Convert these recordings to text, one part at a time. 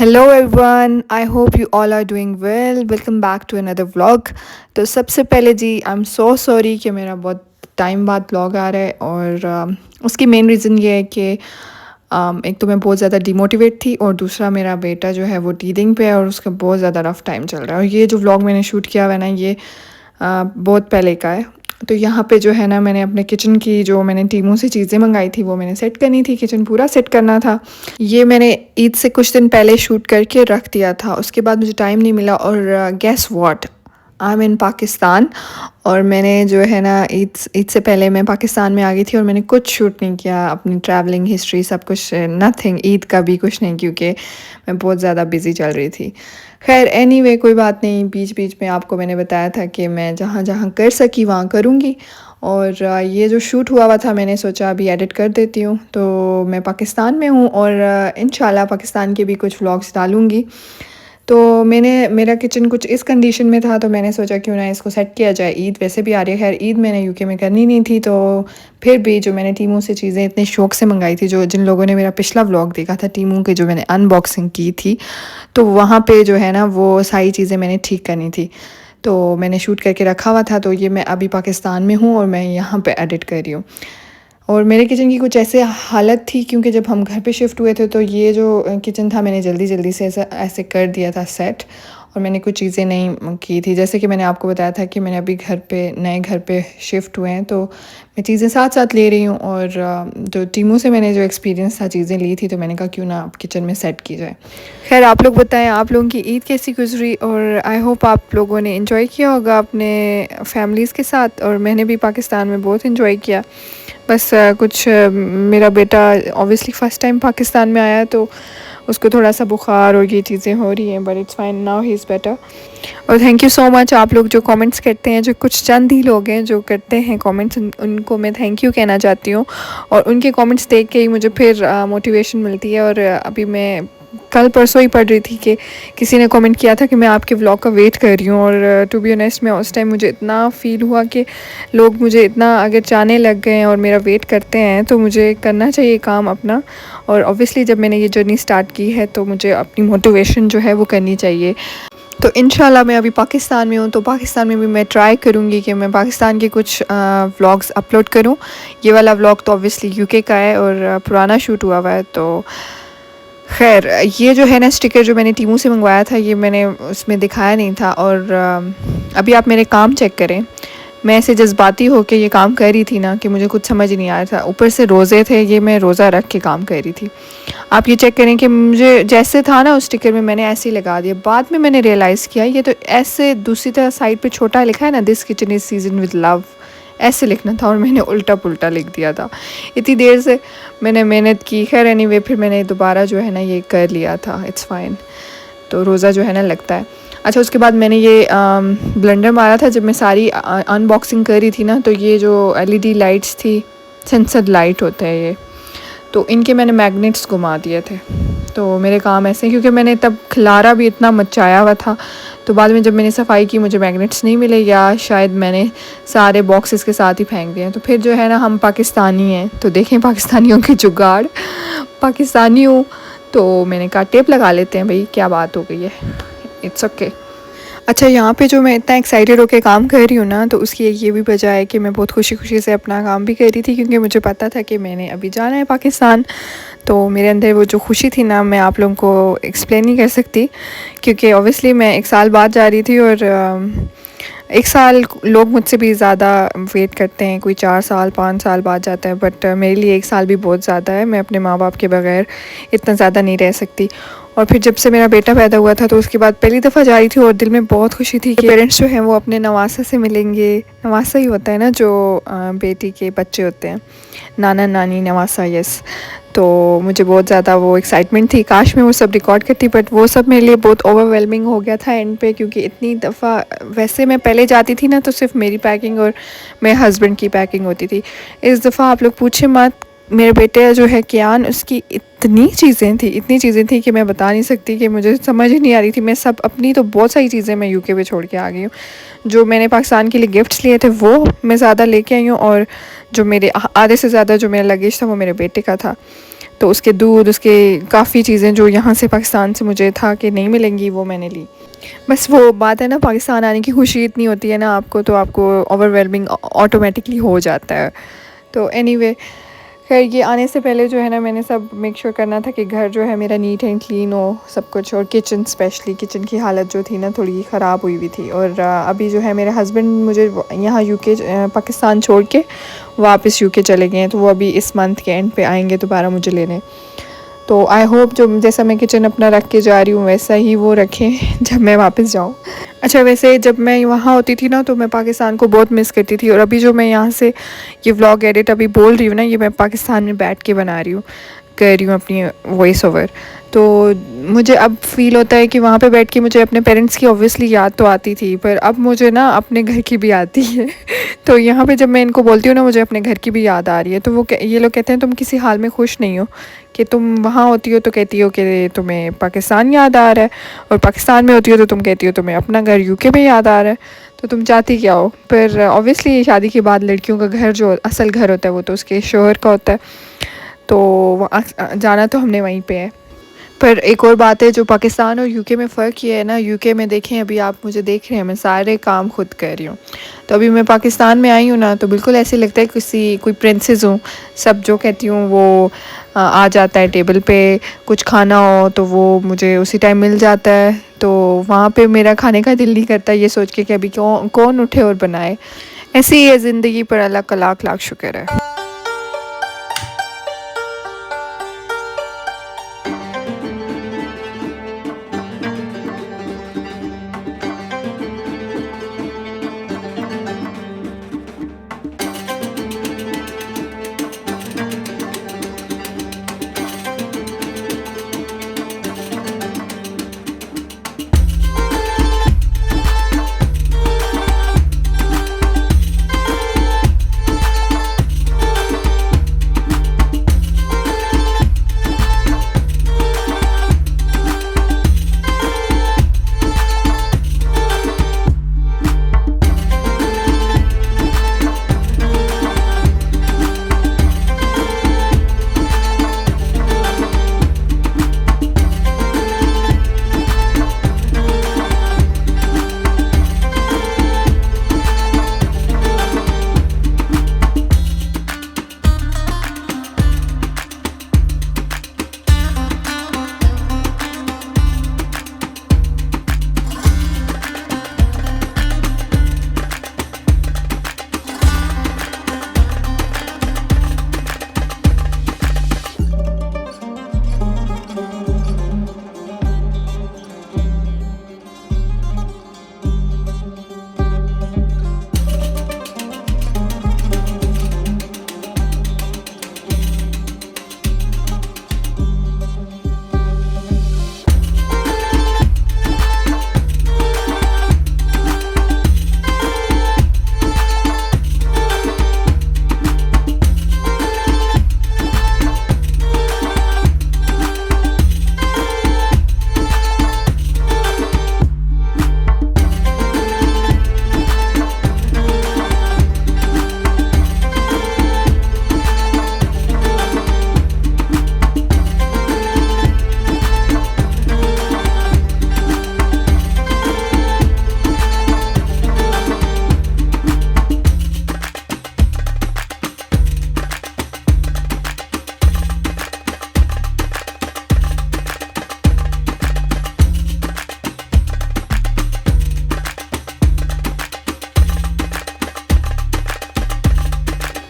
Hello everyone, I hope you all are doing well. Welcome back to another vlog. तो सबसे पहले जी I am so sorry कि मेरा बहुत टाइम बाद व्लॉग आ रहा है और उसकी मेन रीज़न ये है कि एक तो मैं बहुत ज़्यादा डिमोटिवेट थी और दूसरा मेरा बेटा जो है वो टीदिंग पे है और उसका बहुत ज़्यादा रफ टाइम चल रहा है। और ये जो व्लॉग मैंने शूट किया हुआ है ना, ये बहुत पहले का है। तो यहाँ पे जो है ना, मैंने अपने किचन की जो मैंने टीमों से चीज़ें मंगाई थी वो मैंने सेट करनी थी, किचन पूरा सेट करना था। ये मैंने ईद से कुछ दिन पहले शूट करके रख दिया था। उसके बाद मुझे टाइम नहीं मिला और गेस व्हाट, आई एम इन पाकिस्तान। और मैंने जो है ना ईद से पहले मैं पाकिस्तान में आ गई थी और मैंने कुछ शूट नहीं किया, अपनी ट्रैवलिंग हिस्ट्री सब कुछ नथिंग, ईद का भी कुछ नहीं, क्योंकि मैं बहुत ज़्यादा बिज़ी चल रही थी। खैर एनीवे कोई बात नहीं, बीच बीच में आपको मैंने बताया था कि मैं जहाँ जहाँ कर सकी वहाँ करूँगी। और ये जो शूट हुआ हुआ था मैंने सोचा अभी एडिट कर देती हूँ। तो मैं पाकिस्तान में हूँ और इंशाल्लाह पाकिस्तान के भी कुछ व्लॉग्स डालूँगी। तो मेरा किचन कुछ इस कंडीशन में था, तो मैंने सोचा क्यों ना इसको सेट किया जाए। ईद वैसे भी आ रही है, खैर ईद मैंने यूके में करनी नहीं थी, तो फिर भी जो मैंने टीमू से चीज़ें इतने शौक से मंगाई थी, जो जिन लोगों ने मेरा पिछला व्लॉग देखा था टीमू के जो मैंने अनबॉक्सिंग की थी, तो वहाँ पे जो है ना वो सारी चीज़ें मैंने ठीक करनी थी। तो मैंने शूट करके रखा हुआ था। तो ये मैं अभी पाकिस्तान में हूँ और मैं यहाँ पे एडिट कर रही हूँ। और मेरे किचन की कुछ ऐसे हालत थी, क्योंकि जब हम घर पे शिफ्ट हुए थे तो ये जो किचन था मैंने जल्दी जल्दी से ऐसा ऐसे कर दिया था सेट, और मैंने कुछ चीज़ें नहीं की थी। जैसे कि मैंने आपको बताया था कि मैंने अभी नए घर पे शिफ्ट हुए हैं, तो मैं चीज़ें साथ साथ ले रही हूँ। और जो टीमों से मैंने जो एक्सपीरियंस था चीज़ें ली थी, तो मैंने कहा क्यों ना आप किचन में सेट की जाए। खैर आप लोग बताएं आप लोगों की ईद कैसी गुजरी, और आई होप आप लोगों ने इन्जॉय किया होगा अपने फैमिलीज़ के साथ। और मैंने भी पाकिस्तान में बहुत इन्जॉय किया। बस मेरा बेटा ऑब्वियसली फ़र्स्ट टाइम पाकिस्तान में आया, तो उसको थोड़ा सा बुखार और ये चीज़ें हो रही हैं, but it's fine, now he is better. और थैंक यू सो मच आप लोग जो कमेंट्स करते हैं, जो कुछ चंद ही लोग हैं जो करते हैं कमेंट्स, उनको मैं थैंक यू कहना चाहती हूँ। और उनके कमेंट्स देख के ही मुझे फिर मोटिवेशन मिलती है। और अभी मैं कल परसों ही पढ़ रही थी कि किसी ने कमेंट किया था कि मैं आपके व्लॉग का वेट कर रही हूँ। और टू बी ऑनेस्ट मैं उस टाइम मुझे इतना फ़ील हुआ कि लोग मुझे इतना अगर चाहने लग गए हैं और मेरा वेट करते हैं, तो मुझे करना चाहिए काम अपना। और ऑब्वियसली जब मैंने ये जर्नी स्टार्ट की है तो मुझे अपनी मोटिवेशन जो है वो करनी चाहिए। तो इंशाल्लाह मैं अभी पाकिस्तान में हूँ, तो पाकिस्तान में भी मैं ट्राई करूँगी कि मैं पाकिस्तान के कुछ व्लॉग्स अपलोड करूँ। ये वाला व्लॉग तो ऑब्वियसली यूके का है और पुराना शूट हुआ हुआ है। तो खैर ये जो है ना स्टिकर जो मैंने टीमू से मंगवाया था, ये मैंने उसमें दिखाया नहीं था। और अभी आप मेरे काम चेक करें, मैं ऐसे जज्बाती होकर ये काम कर रही थी ना कि मुझे कुछ समझ नहीं आ रहा था। ऊपर से रोज़े थे, ये मैं रोज़ा रख के काम कर रही थी। आप ये चेक करें कि मुझे जैसे था ना उस स्टिकर में मैंने ऐसे ही लगा दिया। बाद में मैंने रियलाइज़ किया ये तो ऐसे दूसरी तरह साइड पे छोटा लिखा है ना, this kitchen is season with love, ऐसे लिखना था और मैंने उल्टा पुल्टा लिख दिया था। इतनी देर से मैंने मेहनत की। खैर एनीवे फिर मैंने दोबारा जो है ना ये कर लिया था, इट्स फाइन। तो रोज़ा जो है ना लगता है। अच्छा उसके बाद मैंने ये ब्लेंडर मारा था जब मैं सारी अनबॉक्सिंग कर रही थी ना, तो ये जो एलईडी लाइट्स थी, सेंसर लाइट होता है ये, तो इनके मैंने मैग्नेट्स घुमा दिए थे। तो मेरे काम ऐसे, क्योंकि मैंने तब खिलारा भी इतना मचाया हुआ था, तो बाद में जब मैंने सफाई की मुझे मैग्नेट्स नहीं मिले, या शायद मैंने सारे बॉक्सेस के साथ ही फेंक दिए। तो फिर जो है ना हम पाकिस्तानी हैं, तो देखें पाकिस्तानियों के जुगाड़, पाकिस्तानी हूँ तो मैंने कहा टेप लगा लेते हैं भाई, क्या बात हो गई है, इट्स ओके। अच्छा यहाँ पे जो मैं इतना एक्साइटेड होकर काम कर रही हूँ ना, तो उसकी ये भी वजह है कि मैं बहुत खुशी खुशी से अपना काम भी कर रही थी, क्योंकि मुझे पता था कि मैंने अभी जाना है पाकिस्तान। तो मेरे अंदर वो जो खुशी थी ना, मैं आप लोगों को एक्सप्लेन नहीं कर सकती, क्योंकि ऑब्वियसली मैं 1 साल बाद जा रही थी। और 1 साल लोग मुझसे भी ज़्यादा वेट करते हैं, कोई 4 साल 5 साल बाद जाता है, बट मेरे लिए 1 साल भी बहुत ज़्यादा है। मैं अपने माँ बाप के बगैर इतना ज़्यादा नहीं रह सकती। और फिर जब से मेरा बेटा पैदा हुआ था, तो उसके बाद पहली दफ़ा जा रही थी और दिल में बहुत खुशी थी कि पेरेंट्स जो हैं वो अपने नवासा से मिलेंगे। नवासा ही होता है ना जो बेटी के बच्चे होते हैं, नाना नानी नवासा, यस। तो मुझे बहुत ज़्यादा वो एक्साइटमेंट थी, काश मैं वो सब रिकॉर्ड करती, बट वो सब मेरे लिए बहुत ओवरवेलमिंग हो गया था एंड पे, क्योंकि इतनी दफ़ा वैसे मैं पहले जाती थी ना तो सिर्फ मेरी पैकिंग और मेरे हस्बैंड की पैकिंग होती थी। इस दफ़ा आप लोग पूछे मत, मेरे बेटे जो है कियान, उसकी इतनी चीज़ें थी कि मैं बता नहीं सकती, कि मुझे समझ ही नहीं आ रही थी। मैं सब अपनी तो बहुत सारी चीज़ें मैं यूके पे छोड़ के आ गई हूँ। जो मैंने पाकिस्तान के लिए गिफ्ट्स लिए थे वो मैं ज़्यादा लेके आई हूँ, और जो मेरे आधे से ज़्यादा जो मेरा लगेज था वो मेरे बेटे का था। तो उसके दूध, उसके काफ़ी चीज़ें जो यहाँ से पाकिस्तान से मुझे था कि नहीं मिलेंगी, वो मैंने ली। बस वो बात है ना, पाकिस्तान आने की खुशी इतनी होती है ना आपको, तो आपको ओवरवेलमिंग ऑटोमेटिकली हो जाता है। तो एनीवे, खैर ये आने से पहले जो है ना, मैंने सब मेक श्योर करना था कि घर जो है मेरा नीट एंड क्लीन हो सब कुछ, और किचन स्पेशली, किचन की हालत जो थी ना थोड़ी ख़राब हुई हुई थी। और अभी जो है मेरे हस्बैंड मुझे यहाँ यूके पाकिस्तान छोड़ के वापस यूके चले गए हैं, तो वो अभी इस मंथ के एंड पे आएंगे दोबारा मुझे लेने। तो आई होप जो जैसा मैं किचन अपना रख के जा रही हूँ वैसा ही वो रखें जब मैं वापस जाऊँ। अच्छा, वैसे जब मैं वहाँ होती थी ना तो मैं पाकिस्तान को बहुत मिस करती थी, और अभी जो मैं यहाँ से ये व्लॉग एडिट अभी बोल रही हूँ ना, ये मैं पाकिस्तान में बैठ के बना रही हूँ, कर रही हूँ अपनी वॉइस ओवर। तो मुझे अब फ़ील होता है कि वहाँ पे बैठ के मुझे अपने पेरेंट्स की ऑब्वियसली याद तो आती थी, पर अब मुझे ना अपने घर की भी आती है तो यहाँ पे जब मैं इनको बोलती हूँ ना मुझे अपने घर की भी याद आ रही है, तो वो ये लोग कहते हैं तुम किसी हाल में खुश नहीं हो, कि तुम वहाँ होती हो तो कहती हो कि तुम्हें पाकिस्तान याद आ रहा है, और पाकिस्तान में होती हो तो तुम कहती हो तुम्हें अपना घर यूके में याद आ रहा है, तो तुम चाहती क्या हो। पर ऑब्वियसली शादी के बाद लड़कियों का घर जो असल घर होता है वो तो उसके शोहर का होता है, तो जाना तो हमने वहीं पे है। पर एक और बात है, जो पाकिस्तान और यूके में फ़र्क ये है ना, यूके में देखें अभी आप मुझे देख रहे हैं, मैं सारे काम खुद कर रही हूँ। तो अभी मैं पाकिस्तान में आई हूँ ना, तो बिल्कुल ऐसे लगता है कोई प्रिंसेस हूँ। सब जो कहती हूँ वो आ जाता है टेबल पे, कुछ खाना हो तो वो मुझे उसी टाइम मिल जाता है। तो वहाँ पे मेरा खाने का दिल नहीं करता ये सोच के कि अभी कौन उठे और बनाए। ऐसी ही है ज़िंदगी, पर अल्लाह का लाख लाख शुक्र है।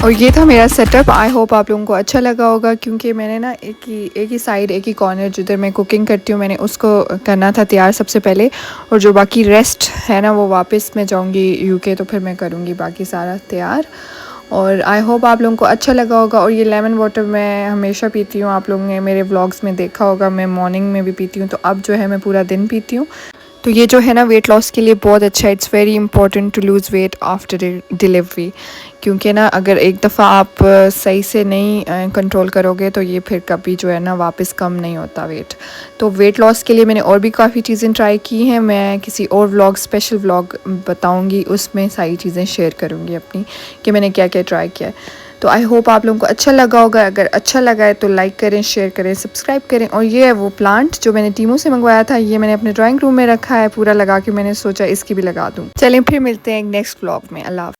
और ये था मेरा सेटअप। आई होप आप लोगों को अच्छा लगा होगा, क्योंकि मैंने ना एक ही साइड, एक ही कॉर्नर जिधर मैं कुकिंग करती हूँ मैंने उसको करना था तैयार सबसे पहले, और जो बाकी रेस्ट है ना वो वापस मैं जाऊँगी यूके तो फिर मैं करूँगी बाकी सारा तैयार। और आई होप आप लोगों को अच्छा लगा होगा। और ये लेमन वाटर मैं हमेशा पीती हूँ, आप लोगों ने मेरे व्लॉग्स में देखा होगा, मैं मॉर्निंग में भी पीती हूँ, तो अब जो है मैं पूरा दिन पीती हूँ। तो ये जो है ना वेट लॉस के लिए बहुत अच्छा है। It's very important to lose weight after delivery, क्योंकि ना अगर एक दफ़ा आप सही से नहीं कंट्रोल करोगे तो ये फिर कभी जो है ना वापस कम नहीं होता वेट। तो वेट लॉस के लिए मैंने और भी काफ़ी चीज़ें ट्राई की हैं, मैं किसी और व्लॉग, स्पेशल व्लॉग बताऊंगी, उसमें सारी चीज़ें शेयर करूंगी अपनी कि मैंने क्या क्या ट्राई किया है। तो आई होप आप लोगों को अच्छा लगा होगा। अगर अच्छा लगा है तो लाइक करें, शेयर करें, सब्सक्राइब करें। और ये है वो प्लांट जो मैंने टीमू से मंगवाया था, ये मैंने अपने ड्राइंग रूम में रखा है पूरा लगा के, मैंने सोचा इसकी भी लगा दूँ। चलें फिर मिलते हैं एक नेक्स्ट व्लॉग में। अल्लाह।